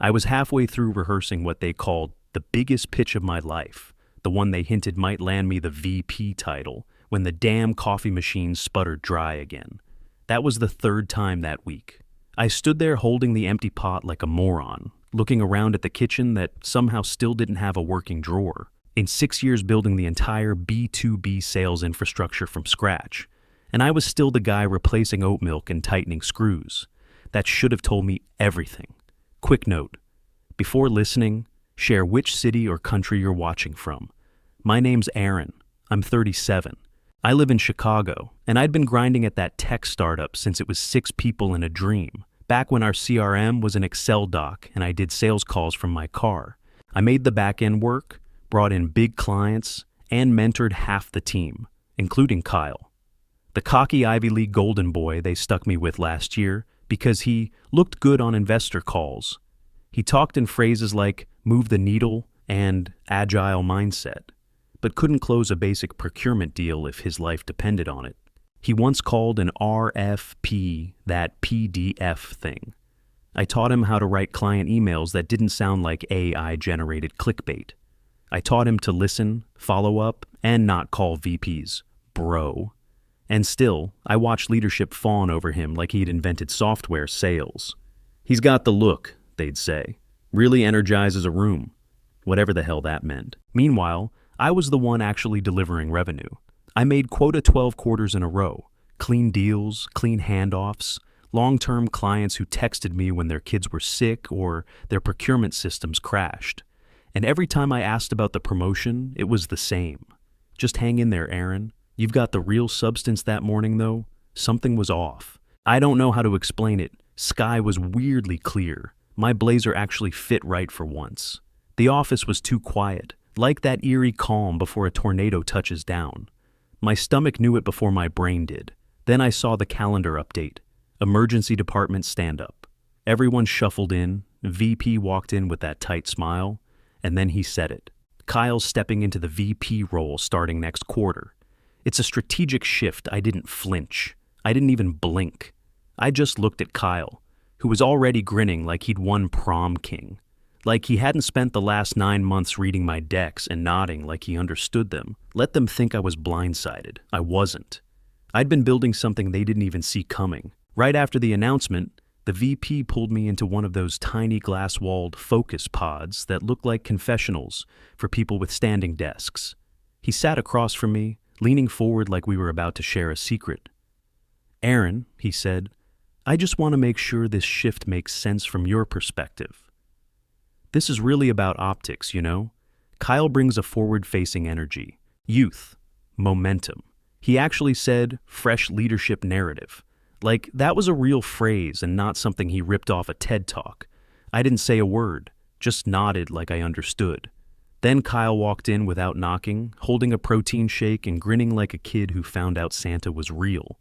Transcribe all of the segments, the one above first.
I was halfway through rehearsing what they called the biggest pitch of my life, the one they hinted might land me the VP title, when the damn coffee machine sputtered dry again. That was the third time that week. I stood there holding the empty pot like a moron, looking around at the kitchen that somehow still didn't have a working drawer. In 6 years building the entire B2B sales infrastructure from scratch, and I was still the guy replacing oat milk and tightening screws. That should have told me everything. Quick note: before listening, share which city or country you're watching from. My name's Aaron. I'm 37. I live in Chicago, and I'd been grinding at that tech startup since it was 6 people in a dream, back when our CRM was an Excel doc and I did sales calls from my car. I made the back-end work, brought in big clients, and mentored half the team, including Kyle, the cocky Ivy League golden boy they stuck me with last year because he looked good on investor calls. He talked in phrases like move the needle and agile mindset, but couldn't close a basic procurement deal if his life depended on it. He once called an RFP that PDF thing. I taught him how to write client emails that didn't sound like AI-generated clickbait. I taught him to listen, follow up, and not call VPs bro. And still, I watched leadership fawn over him like he'd invented software sales. He's got the look, they'd say. Really energizes a room. Whatever the hell that meant. Meanwhile, I was the one actually delivering revenue. I made quota 12 quarters in a row. Clean deals, clean handoffs, long-term clients who texted me when their kids were sick or their procurement systems crashed. And every time I asked about the promotion, it was the same. Just hang in there, Aaron. You've got the real substance that morning, though. Something was off. I don't know how to explain it. Sky was weirdly clear. My blazer actually fit right for once. The office was too quiet, like that eerie calm before a tornado touches down. My stomach knew it before my brain did. Then I saw the calendar update. Emergency department stand-up. Everyone shuffled in. VP walked in with that tight smile, and then he said it. Kyle's stepping into the VP role starting next quarter. It's a strategic shift. I didn't flinch. I didn't even blink. I just looked at Kyle, who was already grinning like he'd won prom king. Like he hadn't spent the last 9 months reading my decks and nodding like he understood them. Let them think I was blindsided. I wasn't. I'd been building something they didn't even see coming. Right after the announcement, the VP pulled me into one of those tiny glass-walled focus pods that look like confessionals for people with standing desks. He sat across from me, leaning forward like we were about to share a secret. Aaron, he said, I just want to make sure this shift makes sense from your perspective. This is really about optics, you know? Kyle brings a forward-facing energy, youth, momentum. He actually said fresh leadership narrative. Like that was a real phrase and not something he ripped off a TED Talk. I didn't say a word, just nodded like I understood. Then Kyle walked in without knocking, holding a protein shake and grinning like a kid who found out Santa was real.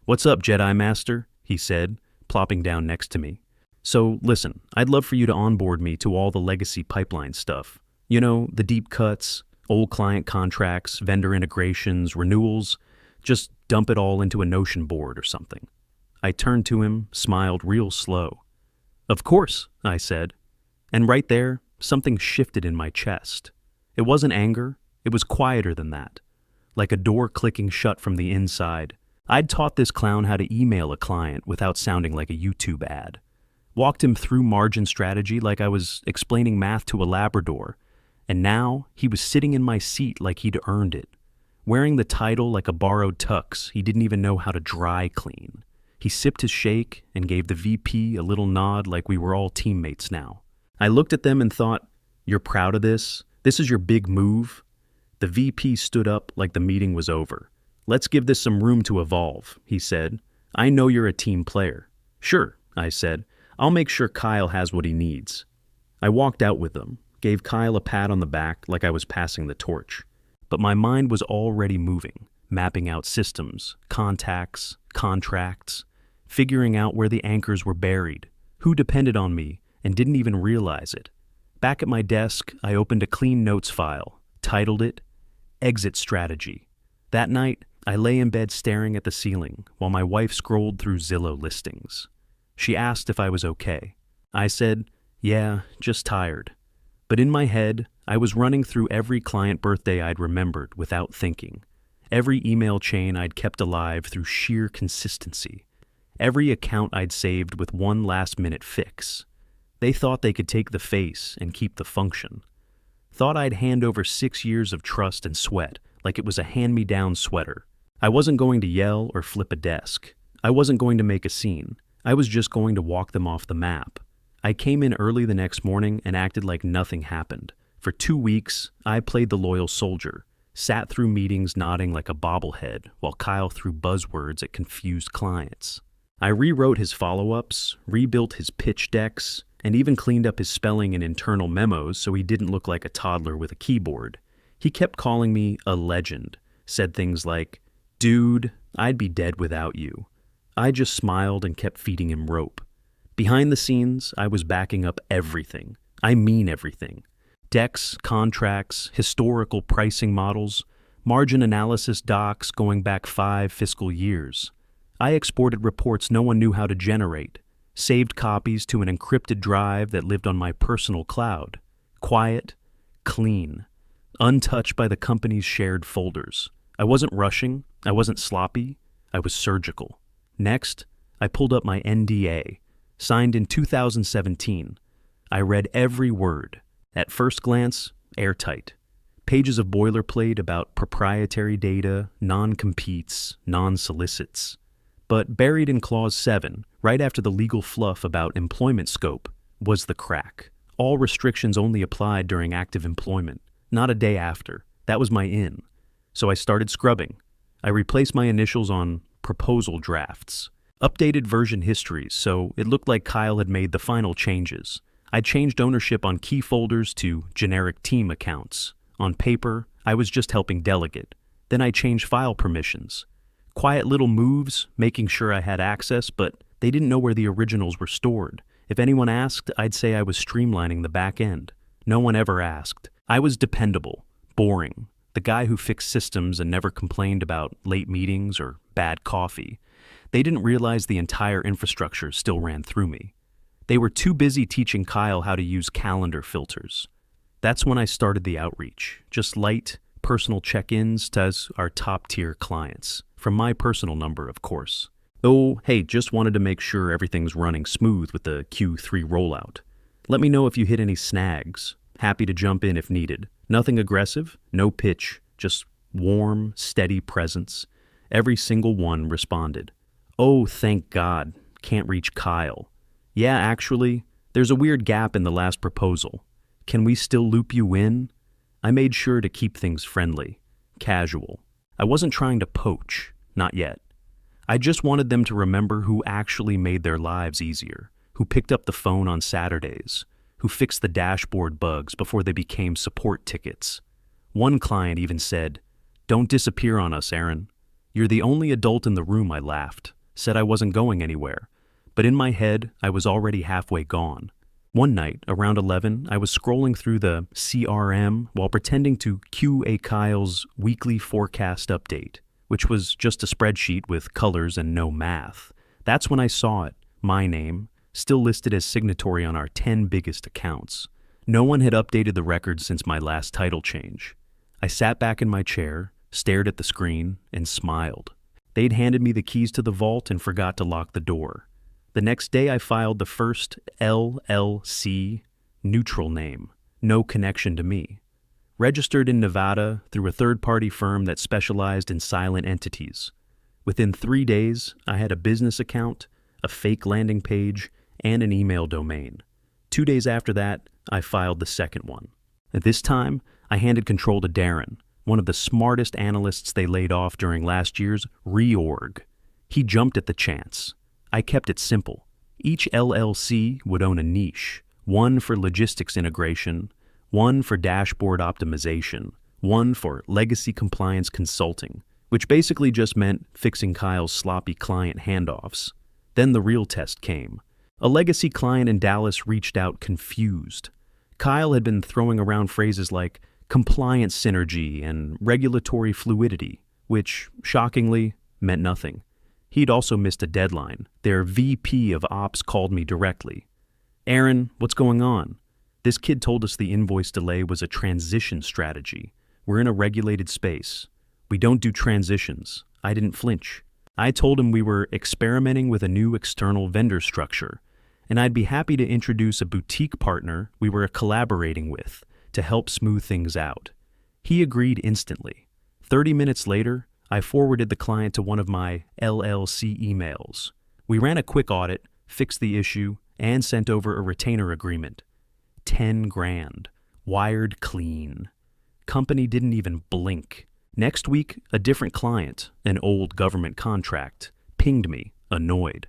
What's up, Jedi Master? He said, plopping down next to me. So, listen, I'd love for you to onboard me to all the legacy pipeline stuff. You know, the deep cuts, old client contracts, vendor integrations, renewals. Just dump it all into a Notion board or something. I turned to him, smiled real slow. Of course, I said. And right there, something shifted in my chest. It wasn't anger, it was quieter than that. Like a door clicking shut from the inside. I'd taught this clown how to email a client without sounding like a YouTube ad. Walked him through margin strategy like I was explaining math to a Labrador. And now he was sitting in my seat like he'd earned it. Wearing the title like a borrowed tux he didn't even know how to dry clean. He sipped his shake and gave the VP a little nod like we were all teammates now. I looked at them and thought, you're proud of this? This is your big move? The VP stood up like the meeting was over. Let's give this some room to evolve, he said. I know you're a team player. Sure, I said. I'll make sure Kyle has what he needs. I walked out with them, gave Kyle a pat on the back like I was passing the torch. But my mind was already moving, mapping out systems, contacts, contracts, figuring out where the anchors were buried, who depended on me and didn't even realize it. Back at my desk, I opened a clean notes file, titled it Exit Strategy. That night, I lay in bed staring at the ceiling while my wife scrolled through Zillow listings. She asked if I was okay. I said, Yeah, just tired. But in my head, I was running through every client birthday I'd remembered without thinking, every email chain I'd kept alive through sheer consistency, every account I'd saved with one last-minute fix. They thought they could take the face and keep the function. Thought I'd hand over 6 years of trust and sweat like it was a hand-me-down sweater. I wasn't going to yell or flip a desk. I wasn't going to make a scene. I was just going to walk them off the map. I came in early the next morning and acted like nothing happened. For 2 weeks, I played the loyal soldier, sat through meetings nodding like a bobblehead while Kyle threw buzzwords at confused clients. I rewrote his follow-ups, rebuilt his pitch decks, and even cleaned up his spelling in internal memos so he didn't look like a toddler with a keyboard. He kept calling me a legend, said things like, "Dude, I'd be dead without you." I just smiled and kept feeding him rope. Behind the scenes, I was backing up everything. I mean everything. Decks, contracts, historical pricing models, margin analysis docs going back 5 fiscal years. I exported reports no one knew how to generate, saved copies to an encrypted drive that lived on my personal cloud. Quiet, clean, untouched by the company's shared folders. I wasn't rushing, I wasn't sloppy, I was surgical. Next, I pulled up my NDA, signed in 2017. I read every word. At first glance, airtight. Pages of boilerplate about proprietary data, non-competes, non-solicits. But buried in Clause 7, right after the legal fluff about employment scope, was the crack. All restrictions only applied during active employment, not a day after. That was my in. So I started scrubbing. I replaced my initials on proposal drafts, updated version histories so it looked like Kyle had made the final changes. I changed ownership on key folders to generic team accounts. On paper, I was just helping delegate. Then I changed file permissions. Quiet little moves, making sure I had access, but they didn't know where the originals were stored. If anyone asked, I'd say I was streamlining the back end. No one ever asked. I was dependable, boring, the guy who fixed systems and never complained about late meetings or bad coffee. They didn't realize the entire infrastructure still ran through me. They were too busy teaching Kyle how to use calendar filters. That's when I started the outreach, just light, personal check-ins to our top-tier clients. From my personal number, of course. Oh, hey, just wanted to make sure everything's running smooth with the Q3 rollout. Let me know if you hit any snags. Happy to jump in if needed. Nothing aggressive, no pitch, just warm, steady presence. Every single one responded. Oh, thank God, can't reach Kyle. Yeah, actually, there's a weird gap in the last proposal. Can we still loop you in? I made sure to keep things friendly, casual. I wasn't trying to poach, not yet. I just wanted them to remember who actually made their lives easier, who picked up the phone on Saturdays, who fixed the dashboard bugs before they became support tickets. One client even said, "Don't disappear on us, Aaron. You're the only adult in the room," I laughed, said I wasn't going anywhere. But in my head, I was already halfway gone. One night, around 11, I was scrolling through the CRM while pretending to QA Kyle's weekly forecast update, which was just a spreadsheet with colors and no math. That's when I saw it, my name, still listed as signatory on our 10 biggest accounts. No one had updated the record since my last title change. I sat back in my chair, stared at the screen, and smiled. They'd handed me the keys to the vault and forgot to lock the door. The next day I filed the first LLC, neutral name, no connection to me. Registered in Nevada through a third-party firm that specialized in silent entities. Within 3 days, I had a business account, a fake landing page, and an email domain. 2 days after that, I filed the second one. At this time, I handed control to Darren, one of the smartest analysts they laid off during last year's reorg. He jumped at the chance. I kept it simple. Each LLC would own a niche, one for logistics integration, one for dashboard optimization, one for legacy compliance consulting, which basically just meant fixing Kyle's sloppy client handoffs. Then the real test came. A legacy client in Dallas reached out confused. Kyle had been throwing around phrases like compliance synergy and regulatory fluidity, which, shockingly, meant nothing. He'd also missed a deadline. Their VP of Ops called me directly. Aaron, what's going on? This kid told us the invoice delay was a transition strategy. We're in a regulated space. We don't do transitions. I didn't flinch. I told him we were experimenting with a new external vendor structure, and I'd be happy to introduce a boutique partner we were collaborating with to help smooth things out. He agreed instantly. 30 minutes later, I forwarded the client to one of my LLC emails. We ran a quick audit, fixed the issue, and sent over a retainer agreement. 10 grand. Wired clean. Company didn't even blink. Next week, a different client, an old government contract, pinged me, annoyed.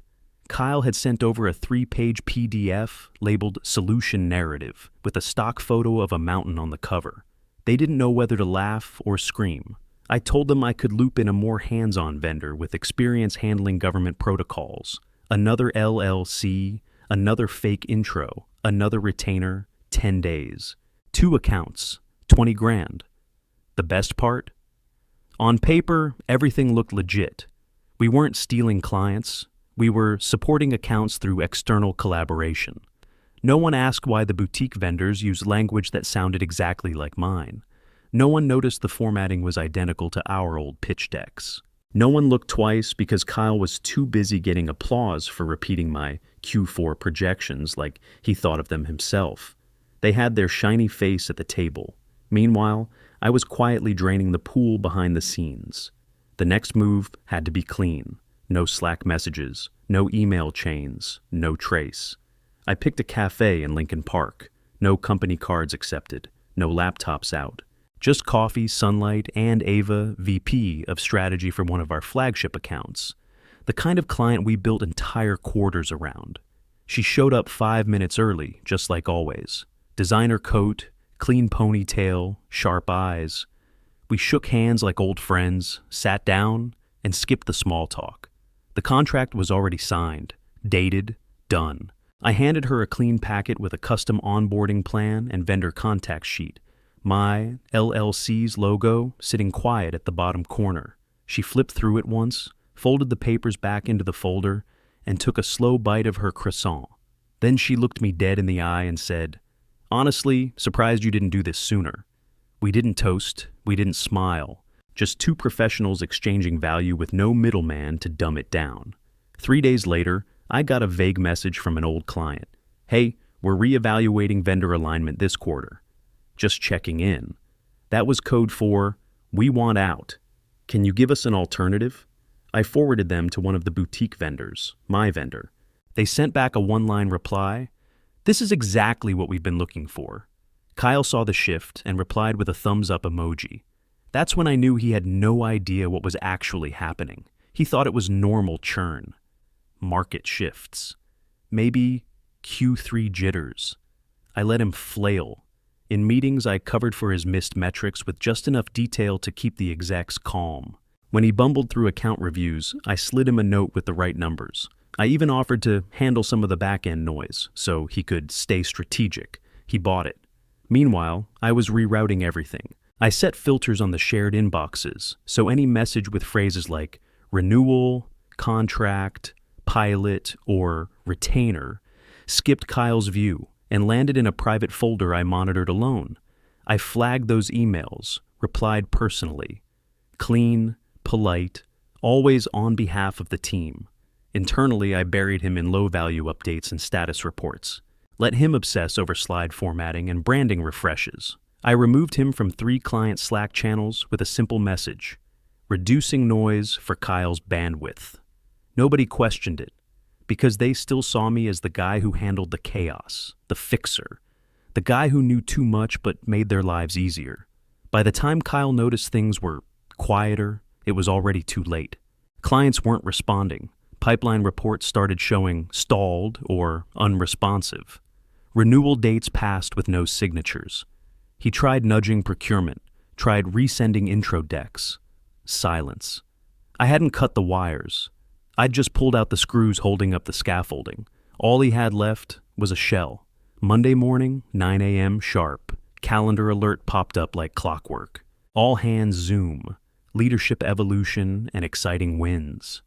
Kyle had sent over a 3-page PDF labeled Solution Narrative with a stock photo of a mountain on the cover. They didn't know whether to laugh or scream. I told them I could loop in a more hands-on vendor with experience handling government protocols. Another LLC, another fake intro, another retainer, 10 days. 2 accounts, 20 grand. The best part? On paper, everything looked legit. We weren't stealing clients. We were supporting accounts through external collaboration. No one asked why the boutique vendors used language that sounded exactly like mine. No one noticed the formatting was identical to our old pitch decks. No one looked twice because Kyle was too busy getting applause for repeating my Q4 projections like he thought of them himself. They had their shiny face at the table. Meanwhile, I was quietly draining the pool behind the scenes. The next move had to be clean. No Slack messages, no email chains, no trace. I picked a cafe in Lincoln Park. No company cards accepted, no laptops out. Just coffee, sunlight, and Ava, VP of strategy for one of our flagship accounts. The kind of client we built entire quarters around. She showed up 5 minutes early, just like always. Designer coat, clean ponytail, sharp eyes. We shook hands like old friends, sat down, and skipped the small talk. The contract was already signed, dated, done. I handed her a clean packet with a custom onboarding plan and vendor contact sheet. My LLC's logo sitting quiet at the bottom corner. She flipped through it once, folded the papers back into the folder, and took a slow bite of her croissant. Then she looked me dead in the eye and said, "Honestly, surprised you didn't do this sooner." We didn't toast, we didn't smile. Just 2 professionals exchanging value with no middleman to dumb it down. 3 days later, I got a vague message from an old client. "Hey, we're reevaluating vendor alignment this quarter." Just checking in. That was code for, "We want out. Can you give us an alternative?" I forwarded them to one of the boutique vendors, my vendor. They sent back a 1-line reply. "This is exactly what we've been looking for." Kyle saw the shift and replied with a thumbs-up emoji. That's when I knew he had no idea what was actually happening. He thought it was normal churn. Market shifts. Maybe Q3 jitters. I let him flail. In meetings, I covered for his missed metrics with just enough detail to keep the execs calm. When he bumbled through account reviews, I slid him a note with the right numbers. I even offered to handle some of the back-end noise so he could stay strategic. He bought it. Meanwhile, I was rerouting everything. I set filters on the shared inboxes, so any message with phrases like renewal, contract, pilot, or retainer skipped Kyle's view and landed in a private folder I monitored alone. I flagged those emails, replied personally. Clean, polite, always on behalf of the team. Internally, I buried him in low-value updates and status reports. Let him obsess over slide formatting and branding refreshes. I removed him from 3 client Slack channels with a simple message: reducing noise for Kyle's bandwidth. Nobody questioned it, because they still saw me as the guy who handled the chaos, the fixer, the guy who knew too much but made their lives easier. By the time Kyle noticed things were quieter, it was already too late. Clients weren't responding. Pipeline reports started showing stalled or unresponsive. Renewal dates passed with no signatures. He tried nudging procurement, tried resending intro decks. Silence. I hadn't cut the wires. I'd just pulled out the screws holding up the scaffolding. All he had left was a shell. Monday morning, 9 a.m. sharp. Calendar alert popped up like clockwork. All hands Zoom. Leadership evolution and exciting wins.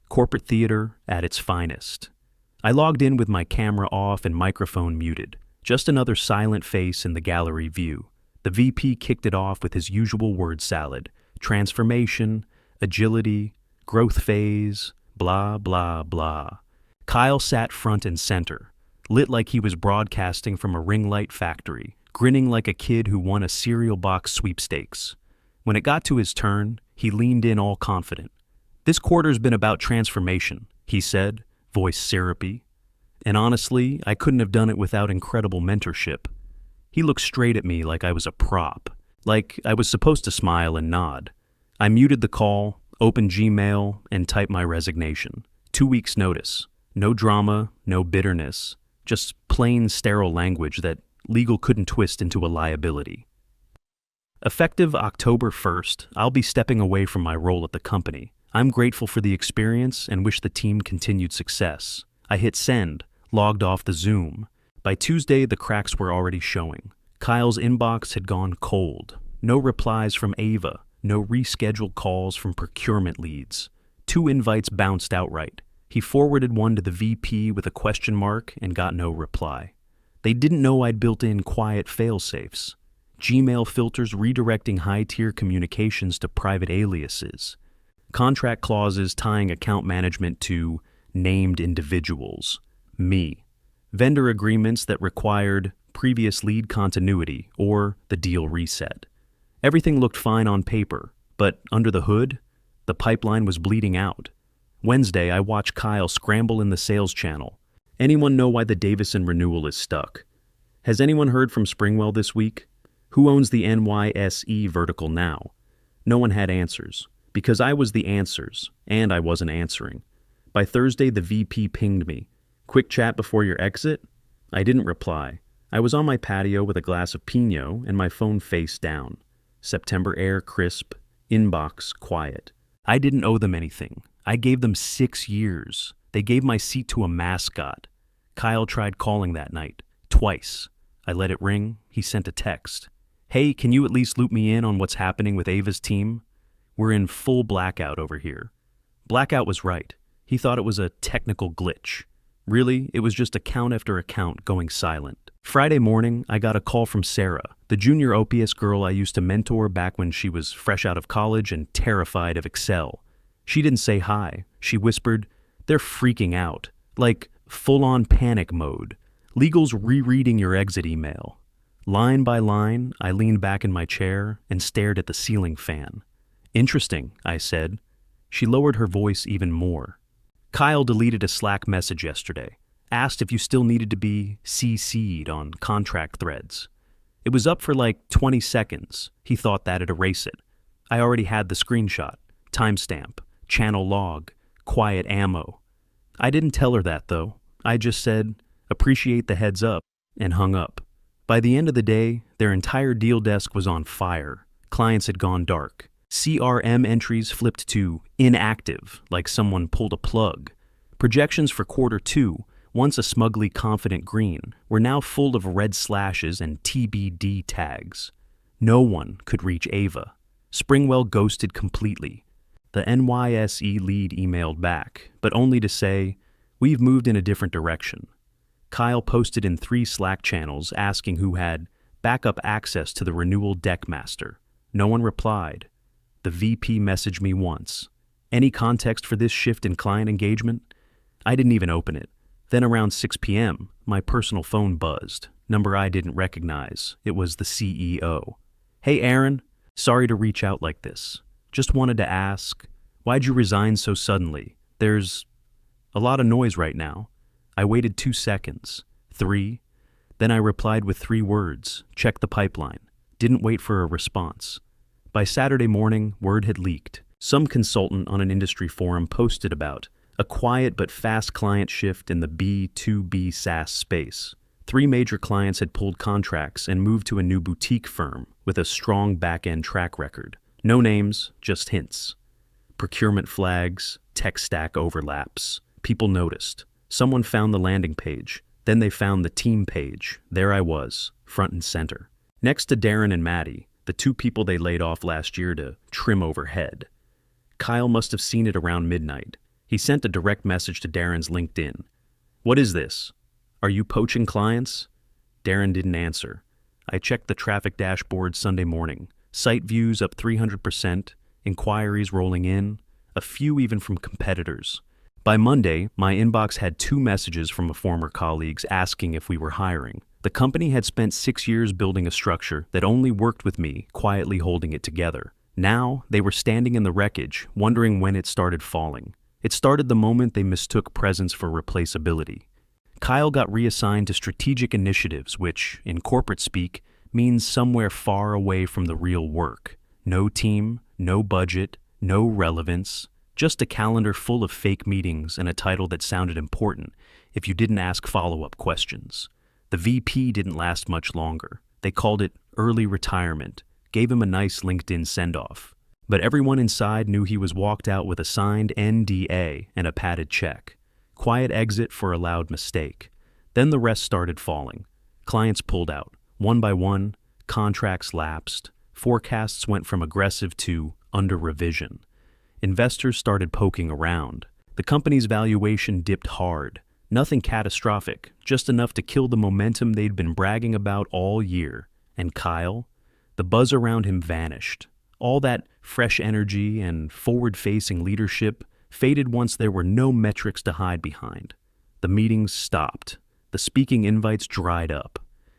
Corporate theater at its finest. I logged in with my camera off and microphone muted. Just another silent face in the gallery view. The VP kicked it off with his usual word salad. Transformation, agility, growth phase, blah, blah, blah. Kyle sat front and center, lit like he was broadcasting from a ring light factory, grinning like a kid who won a cereal box sweepstakes. When it got to his turn, he leaned in all confident. "This quarter's been about transformation," he said, voice syrupy. And honestly, I couldn't have done it without incredible mentorship. He looked straight at me like I was a prop, like I was supposed to smile and nod. I muted the call, opened Gmail, and typed my resignation. 2 weeks' notice. No drama, no bitterness, just plain sterile language that legal couldn't twist into a liability. Effective October 1st, I'll be stepping away from my role at the company. I'm grateful for the experience and wish the team continued success. I hit send, logged off the Zoom. By Tuesday, the cracks were already showing. Kyle's inbox had gone cold. No replies from Ava, no rescheduled calls from procurement leads. 2 invites bounced outright. He forwarded one to the VP with a question mark and got no reply. They didn't know I'd built in quiet fail-safes. Gmail filters redirecting high-tier communications to private aliases. Contract clauses tying account management to named individuals. Me. Vendor agreements that required previous lead continuity or the deal reset. Everything looked fine on paper, but under the hood, the pipeline was bleeding out. Wednesday, I watched Kyle scramble in the sales channel. Anyone know why the Davison renewal is stuck? Has anyone heard from Springwell this week? Who owns the NYSE vertical now? No one had answers, because I was the answers, and I wasn't answering. By Thursday, the VP pinged me. "Quick chat before your exit?" I didn't reply. I was on my patio with a glass of Pinot and my phone face down. September air crisp, inbox quiet. I didn't owe them anything. I gave them 6 years. They gave my seat to a mascot. Kyle tried calling that night. Twice. I let it ring. He sent a text. "Hey, can you at least loop me in on what's happening with Ava's team? We're in full blackout over here." Blackout was right. He thought it was a technical glitch. Really, it was just account after account going silent. Friday morning, I got a call from Sarah, the junior OPS girl I used to mentor back when she was fresh out of college and terrified of Excel. She didn't say hi. She whispered, "They're freaking out. Like, full-on panic mode. Legal's rereading your exit email." Line by line, I leaned back in my chair and stared at the ceiling fan. "Interesting," I said. She lowered her voice even more. "Kyle deleted a Slack message yesterday. Asked if you still needed to be CC'd on contract threads. It was up for like 20 seconds. He thought that'd erase it. I already had the screenshot, timestamp, channel log, quiet ammo. I didn't tell her that, though. I just said, 'Appreciate the heads up,' and hung up. By the end of the day, their entire deal desk was on fire. Clients had gone dark. CRM entries flipped to inactive, like someone pulled a plug. Projections for quarter 2, once a smugly confident green, were now full of red slashes and TBD tags. No one could reach Ava. Springwell ghosted completely. The NYSE lead emailed back, but only to say, "We've moved in a different direction." Kyle posted in 3 Slack channels asking who had backup access to the renewal deckmaster. No one replied. The VP messaged me once. "Any context for this shift in client engagement?" I didn't even open it. Then around 6 p.m., my personal phone buzzed. Number I didn't recognize. It was the CEO. "Hey, Aaron. Sorry to reach out like this. Just wanted to ask, why'd you resign so suddenly? There's a lot of noise right now." I waited 2 seconds. 3. Then I replied with 3 words. Check the pipeline. Didn't wait for a response. By Saturday morning, word had leaked. Some consultant on an industry forum posted about a quiet but fast client shift in the B2B SaaS space. 3 major clients had pulled contracts and moved to a new boutique firm with a strong back-end track record. No names, just hints. Procurement flags, tech stack overlaps. People noticed. Someone found the landing page. Then they found the team page. There I was, front and center. Next to Darren and Maddie, the 2 people they laid off last year to trim overhead. Kyle must have seen it around midnight. He sent a direct message to Darren's LinkedIn. What is this? Are you poaching clients? Darren didn't answer. I checked the traffic dashboard Sunday morning. Site views up 300%, inquiries rolling in, a few even from competitors. By Monday, my inbox had 2 messages from former colleagues asking if we were hiring. The company had spent 6 years building a structure that only worked with me, quietly holding it together. Now, they were standing in the wreckage, wondering when it started falling. It started the moment they mistook presence for replaceability. Kyle got reassigned to strategic initiatives, which, in corporate speak, means somewhere far away from the real work. No team, no budget, no relevance, just a calendar full of fake meetings and a title that sounded important if you didn't ask follow-up questions. The VP didn't last much longer. They called it early retirement, gave him a nice LinkedIn send-off. But everyone inside knew he was walked out with a signed NDA and a padded check. Quiet exit for a loud mistake. Then the rest started falling. Clients pulled out. One by one, contracts lapsed. Forecasts went from aggressive to under revision. Investors started poking around. The company's valuation dipped hard. Nothing catastrophic, just enough to kill the momentum they'd been bragging about all year. And Kyle? The buzz around him vanished. All that fresh energy and forward-facing leadership faded once there were no metrics to hide behind. The meetings stopped. The speaking invites dried up.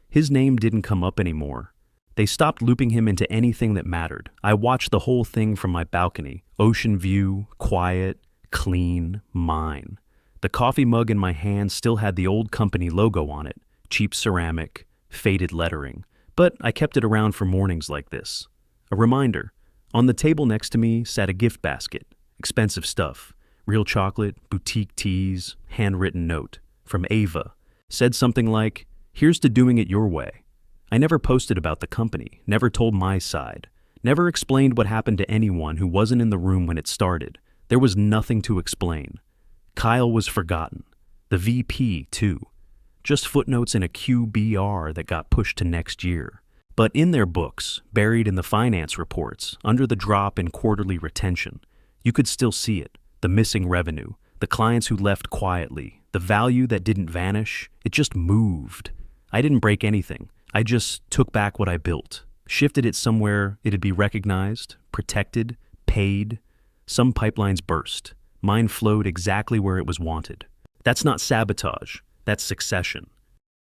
His name didn't come up anymore. They stopped looping him into anything that mattered. I watched the whole thing from my balcony. Ocean view, quiet, clean, mine. The coffee mug in my hand still had the old company logo on it, cheap ceramic, faded lettering. But I kept it around for mornings like this. A reminder. On the table next to me sat a gift basket. Expensive stuff. Real chocolate, boutique teas, handwritten note. From Ava. Said something like, "Here's to doing it your way." I never posted about the company, never told my side, never explained what happened to anyone who wasn't in the room when it started. There was nothing to explain. Kyle was forgotten. The VP, too. Just footnotes in a QBR that got pushed to next year. But in their books, buried in the finance reports, under the drop in quarterly retention, you could still see it. The missing revenue, the clients who left quietly, the value that didn't vanish, it just moved. I didn't break anything. I just took back what I built, shifted it somewhere it'd be recognized, protected, paid. Some pipelines burst. Mine flowed exactly where it was wanted. That's not sabotage. That's succession.